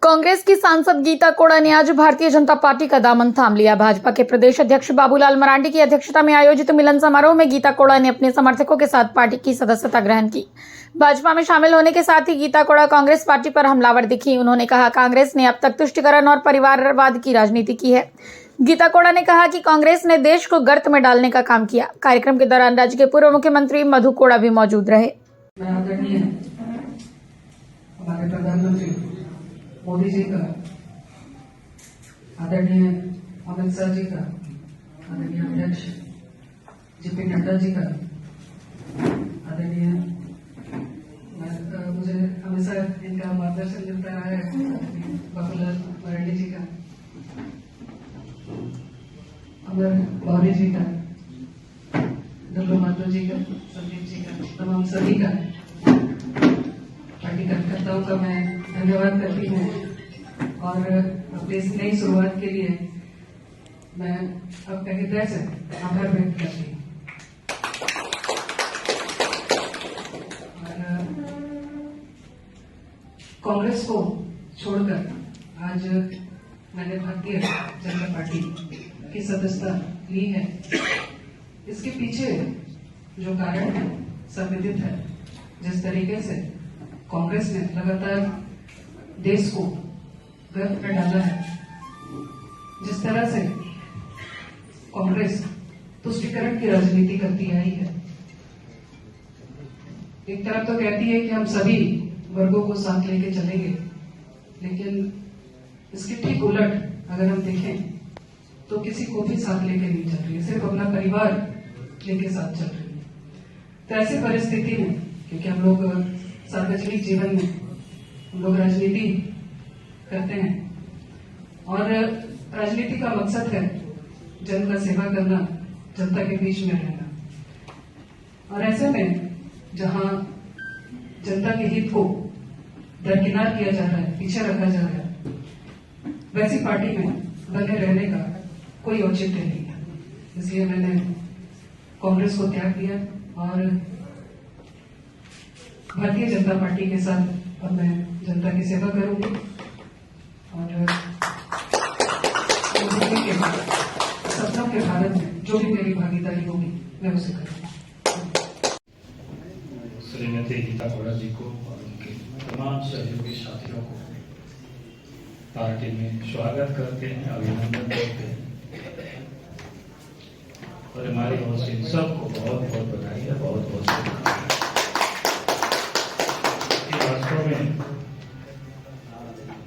कांग्रेस की सांसद गीता कोड़ा ने आज भारतीय जनता पार्टी का दामन थाम लिया। भाजपा के प्रदेश अध्यक्ष बाबूलाल मरांडी की अध्यक्षता में आयोजित मिलन समारोह में गीता कोड़ा ने अपने समर्थकों के साथ पार्टी की सदस्यता ग्रहण की। भाजपा में शामिल होने के साथ ही गीता कोड़ा कांग्रेस पार्टी पर हमलावर दिखी। उन्होंने कहा, कांग्रेस ने अब तक तुष्टीकरण और परिवारवाद की राजनीति की है। गीता कोड़ा ने कहा कि कांग्रेस ने देश को गर्त में डालने का काम किया। कार्यक्रम के दौरान राज्य के पूर्व मुख्यमंत्री मधु कोड़ा भी मौजूद रहे। हमारे प्रधानमंत्री मोदी जी का, आदरणीय अमित शाह जी का, आदरणीय अध्यक्ष जेपी नड्डा जी का, आदरणीय मुझे हमेशा इनका मार्गदर्शन मिलता रहा है बाबूलाल मरांडी जी का, अमर गौरी जी का, दुर्गा माधव जी का, संदीप जी का, तमाम सभी का, पार्टी कार्यकर्ताओं का मैं धन्यवाद करती हूँ और अपनी इस नई शुरुआत के लिए मैं आपका हृदय से आभार व्यक्त करती हूँ। और कांग्रेस को छोड़कर आज मैंने भारतीय जनता पार्टी की सदस्यता ली है। इसके पीछे जो कारण है सब विदित है। जिस तरीके से कांग्रेस ने लगातार देश को गर्त में डाला है, जिस तरह से कांग्रेस तुष्टीकरण की राजनीति करती आई है, एक तरफ तो कहती है कि हम सभी वर्गों को साथ लेके चलेंगे, लेकिन इसके ठीक उलट अगर हम देखें तो किसी को भी साथ लेके नहीं चल रही है, सिर्फ अपना परिवार लेके साथ चल रही है। तो ऐसी परिस्थिति में, क्योंकि हम लोग सार्वजनिक जीवन में हम लोग राजनीति करते हैं और राजनीति का मकसद है जन का सेवा करना, जनता के बीच में रहना, और ऐसे में जहां जनता के हित को दरकिनार किया जा रहा है, पीछे रखा जा रहा है, वैसी पार्टी में बने रहने का कोई औचित्य नहीं है। इसलिए मैंने कांग्रेस को त्याग दिया और भारतीय जनता पार्टी के साथ अब मैं जनता की सेवा करूंगी और सपनों के भारत में जो भी मेरी भागीदारी होगी मैं उसे करूंगी। श्रीमती गीता कोड़ा जी को और उनके तमाम सहयोगी साथियों को पार्टी में स्वागत करते हैं, अभिनंदन करते हैं और हमारी ओर से सबको बहुत बहुत बधाई है, बहुत बहुत शुभकामनाएं। वास्तव में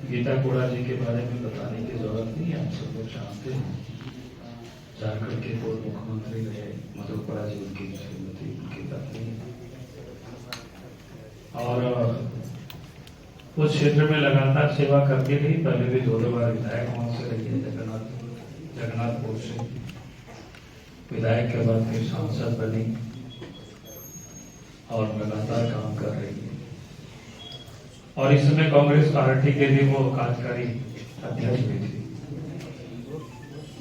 गीता कोड़ा जी के बारे में बताने की जरूरत नहीं है, हम सब लोग जानते हैं। झारखंड के पूर्व मुख्यमंत्री रहे मधु कोड़ा जी, उनकी श्रीमती, उनकी पत्नी, और उस क्षेत्र में लगातार सेवा करती रही। पहले भी दो बार विधायक वहां से रही है, जगन्नाथपुर से विधायक के बाद फिर सांसद बनी और लगातार काम कर रही है। और इस समय कांग्रेस पार्टी के लिए वो कार्यकारी अध्यक्ष भी थी।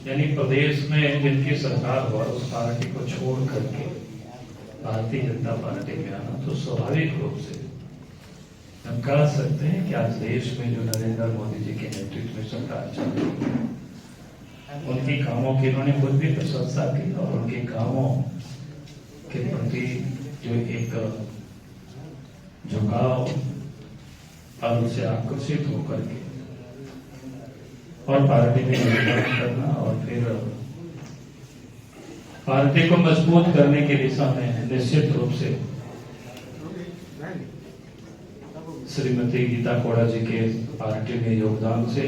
यानी प्रदेश में जिनकी सरकार हुआ उस पार्टी को छोड़ करके भारतीय जनता पार्टी में आना, तो स्वाभाविक रूप से हम कह सकते हैं कि आज देश में जो नरेंद्र मोदी जी के नेतृत्व में सरकार चल रही है, उनके कामों की उन्होंने खुद भी प्रशंसा की और उनके कामों के प्रति जो एक झुकाव और उससे आकर्षित होकर के और पार्टी में योगदान करना और फिर पार्टी को मजबूत करने की दिशा में निश्चित रूप से श्रीमती गीता कोड़ा जी के पार्टी में योगदान से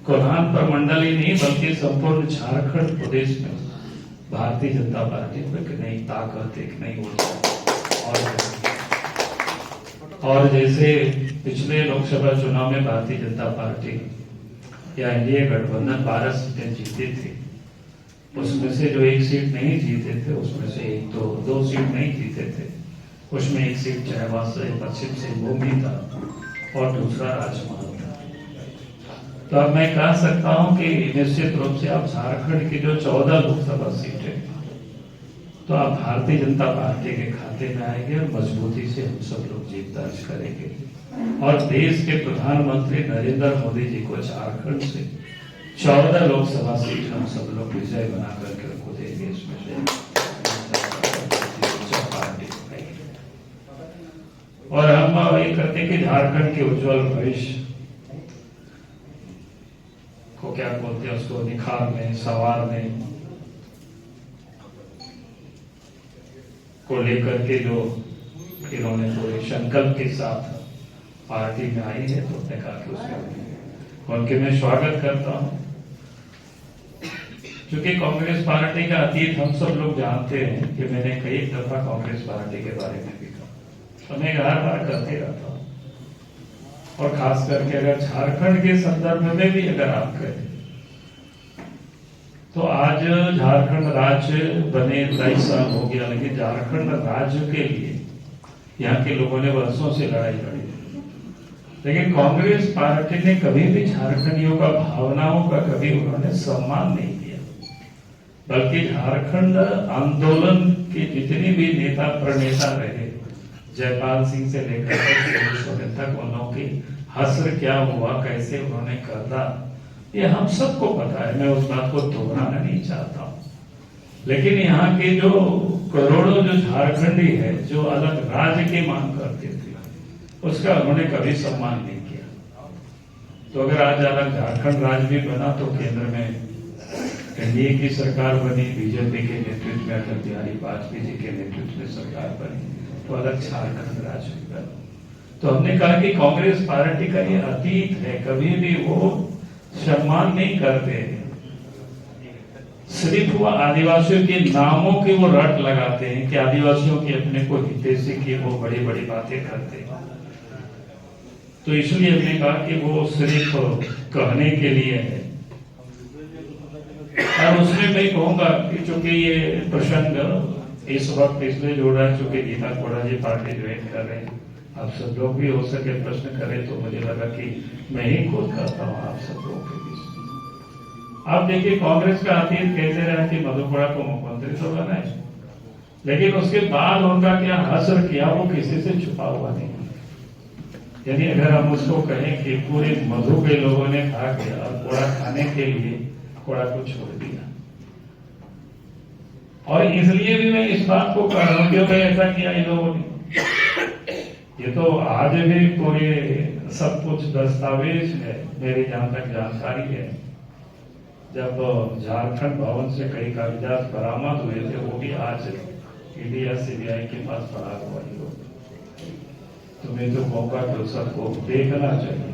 कोल्हान प्रमंडल ही नहीं बल्कि संपूर्ण झारखंड प्रदेश में भारतीय जनता पार्टी को एक नई ताकत, एक नई ऊर्जा और जैसे पिछले लोकसभा चुनाव में भारतीय जनता पार्टी या एनडीए गठबंधन 12 सीटें जीते थे, उसमें से जो एक सीट नहीं जीते थे उसमें से एक दो सीट नहीं जीते थे, उसमें एक सीट चाहेबास से पश्चिम सिंहभूम था और दूसरा राजमहल था। तो अब मैं कह सकता हूं कि निश्चित रूप से आप झारखंड की जो 14 लोकसभा सीटें तो आप भारतीय जनता पार्टी के खाते में आएंगे और मजबूती से हम सब लोग जीत दर्ज करेंगे। और देश के प्रधानमंत्री नरेंद्र मोदी जी को झारखंड से 14 लोकसभा सीट हम सब लोग विजय बना करके उनको देंगे। इसमें से पार्टी और हम ये करते हैं कि झारखंड के उज्जवल भविष्य को क्या बोलते हैं, उसको निखारने संवारने को लेकर के जो इन्होंने पूरे संकल्प के साथ पार्टी में आई है, तो उसने कहा कि उसका उनके मैं स्वागत करता हूं। क्योंकि कांग्रेस पार्टी का अतीत हम सब लोग जानते हैं कि मैंने कई दफा कांग्रेस पार्टी के बारे में भी कहा, मैं हर बार करते रहता हूं। और खास करके अगर झारखंड के संदर्भ में भी अगर आप करें तो आज झारखंड राज्य बने 23 साल हो गया, लेकिन झारखंड राज्य के लिए यहाँ के लोगों ने वर्षों से लड़ाई लड़ी, लेकिन कांग्रेस पार्टी ने कभी भी झारखंडियों का भावनाओं का कभी उन्होंने सम्मान नहीं किया, बल्कि झारखंड आंदोलन के जितने भी नेता प्रणेता रहे, जयपाल सिंह से लेकर तक उन्हों की हसर क्या हुआ, कैसे उन्होंने करदा, ये हम सबको पता है। मैं उस बात को दोहराना नहीं चाहता हूं, लेकिन यहाँ के जो करोड़ों जो झारखंडी है जो अलग राज्य की मांग करते थे, उसका उन्होंने कभी सम्मान नहीं किया। तो अगर आज अलग झारखंड राज्य भी बना तो केंद्र में एनडीए की सरकार बनी, बीजेपी के नेतृत्व में अटल बिहारी वाजपेयी जी के नेतृत्व में सरकार बनी, तो अलग झारखंड राज्य भी बना। तो हमने कहा कि कांग्रेस पार्टी का ये अतीत है, कभी भी वो सम्मान नहीं करते, सिर्फ वो आदिवासियों के नामों की वो रट लगाते हैं कि आदिवासियों के अपने को हितैषी की वो बड़ी बड़ी बातें करते हैं। तो इसलिए हमने कहा कि वो सिर्फ कहने के लिए है। और उसमें मैं कहूंगा कि चूंकि ये प्रसंग इस वक्त इसलिए जोड़ रहा है चूंकि गीता कोड़ा जी पार्टी ज्वाइन कर रहे हैं, आप सब लोग भी हो सके प्रश्न करें, तो मुझे लगा कि मैं ही खुद करता हूं आप सब लोगों के बीच। आप देखिए कांग्रेस का अतीत कहते रहे कि मधुपुरा को मुख्यमंत्री तो बनाए, लेकिन उसके बाद उनका क्या असर किया वो किसी से छुपा हुआ नहीं। यानी अगर हम उसको कहें कि पूरे मधु के लोगों ने खा किया और कोड़ा खाने के लिए कोड़ा को छोड़ दिया। और इसलिए भी मैं इस बात को कह रहा हूं कि भाई ऐसा किया इन लोगों ने, ये तो आज भी पूरे सब कुछ दस्तावेज है, मेरी जहां तक जानकारी है। जब झारखंड भवन से कई कागजात बरामद हुए थे, वो भी आज ईडी या सीबीआई के पास पड़ा हुआ ही हो। तो मैं तो कहूंगा कि सबको देखना चाहिए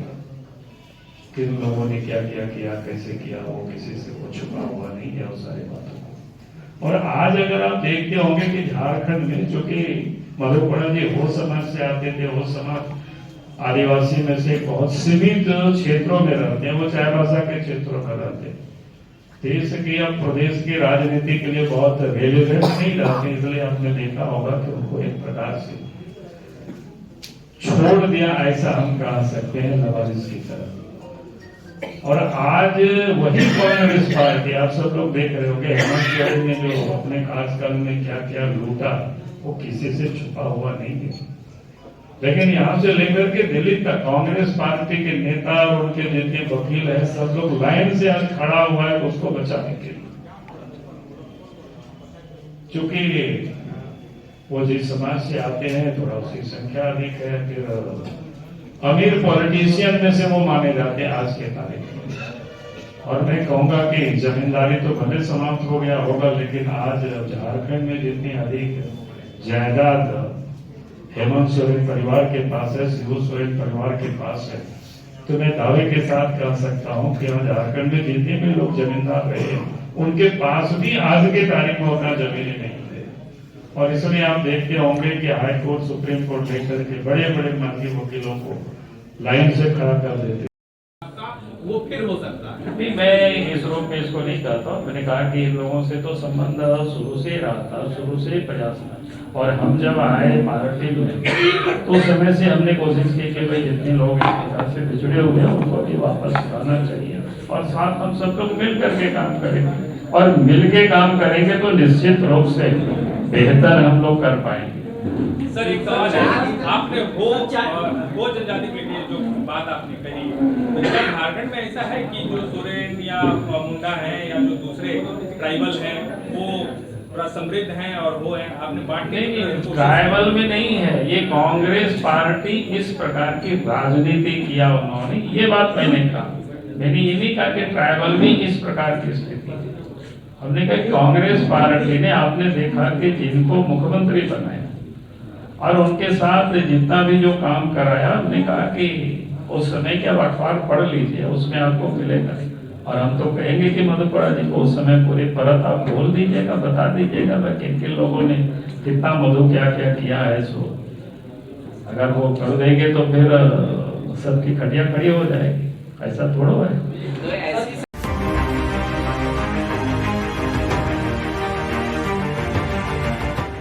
किन लोगों ने क्या किया कैसे किया, वो किसी से वो छुपा हुआ नहीं है उस सारी बातों को। और आज अगर आप देखते होंगे कि झारखंड में जो कि मधुपुरा जी हो समाज से आते थे, वो समाज आदिवासी में से बहुत सीमित क्षेत्रों में रहते हैं, वो चाईबासा के क्षेत्रों में रहते हैं। देश की या प्रदेश की राजनीति के लिए बहुत रेलिवेंट नहीं रहते, इसलिए आपने देखा होगा कि उनको एक प्रकार से छोड़ दिया, ऐसा हम कह सकते हैं लवारिस की तरह। और आज वही कांग्रेस पार्टी, आप सब लोग देख रहे होंगे हेमंत सोरेन ने जो अपने कार्यकाल में क्या क्या लूटा, वो किसी से छुपा हुआ नहीं है। लेकिन यहां से लेकर के दिल्ली तक कांग्रेस पार्टी के नेता और उनके जितने वकील है, सब लोग लाइन से आज खड़ा हुआ है उसको बचाने के लिए। क्योंकि वो जिस समाज से आते हैं थोड़ा उसकी संख्या अधिक है, फिर अमीर पॉलिटिशियन में से वो माने जाते हैं आज के तारीख में। और मैं कहूंगा कि जमींदारी तो भले समाप्त हो गया होगा, लेकिन आज झारखंड में जितनी अधिक जायदाद हेमंत सोरेन परिवार के पास है, शिबू सोरेन परिवार के पास है, तो मैं दावे के साथ कह सकता हूं कि हम झारखंड में जितने भी लोग जमींदार रहे, उनके पास भी आज के तारीख में उतना जमीनें नहीं थे। और इसलिए आप देखते होंगे कि हाई कोर्ट सुप्रीम कोर्ट लेकर के बड़े बड़े मंत्री वकीलों को लाइन से खड़ा कर देते, वो फिर हो सकता है। नहीं, मैं इस रूप में इसको नहीं कहता। मैंने कहा कि इन लोगों से तो संबंध शुरू से ही रहा था, शुरू से ही प्रयास था। और हम जब आए पार्टी में तो उस समय से हमने कोशिश की कि भाई जितने लोग इस प्रकार से बिछड़े हुए हैं उनको भी वापस लाना चाहिए, और साथ हम सब लोग मिल करके काम करेंगे। और मिल के काम करेंगे तो निश्चित रूप से बेहतर हम लोग कर पाएंगे। सर एक सवाल है, आपने वो जनजाति के लिए जो बात आपने कही, तो क्या झारखंड में ऐसा है कि जो सोरेन या मुंडा हैं या जो दूसरे ट्राइबल हैं वो थोड़ा समृद्ध हैं और वो हैं, आपने बांटने की कोशिश- ट्राइबल में नहीं है, ये कांग्रेस पार्टी इस प्रकार की राजनीति किया उन्होंने, ये बात मैंने कहा। मैंने ये नहीं कहा कि ट्राइबल में इस प्रकार की स्थिति है। हमने कहा कांग्रेस पार्टी ने, आपने देखा कि जिनको मुख्यमंत्री बनाया और उनके साथ जितना भी जो काम कराया, हमने कहा कि उस समय के अखबार पढ़ लीजिए, उसमें आपको मिलेगा। और हम तो कहेंगे कि मधुपुरा जी को उस समय पूरी परत आप बोल दीजिएगा, बता दीजिएगा किन किन लोगों ने कितना मधु क्या क्या किया है। सो अगर वो कर देंगे तो फिर सबकी खटिया खड़ी हो जाएगी, ऐसा थोड़ा है।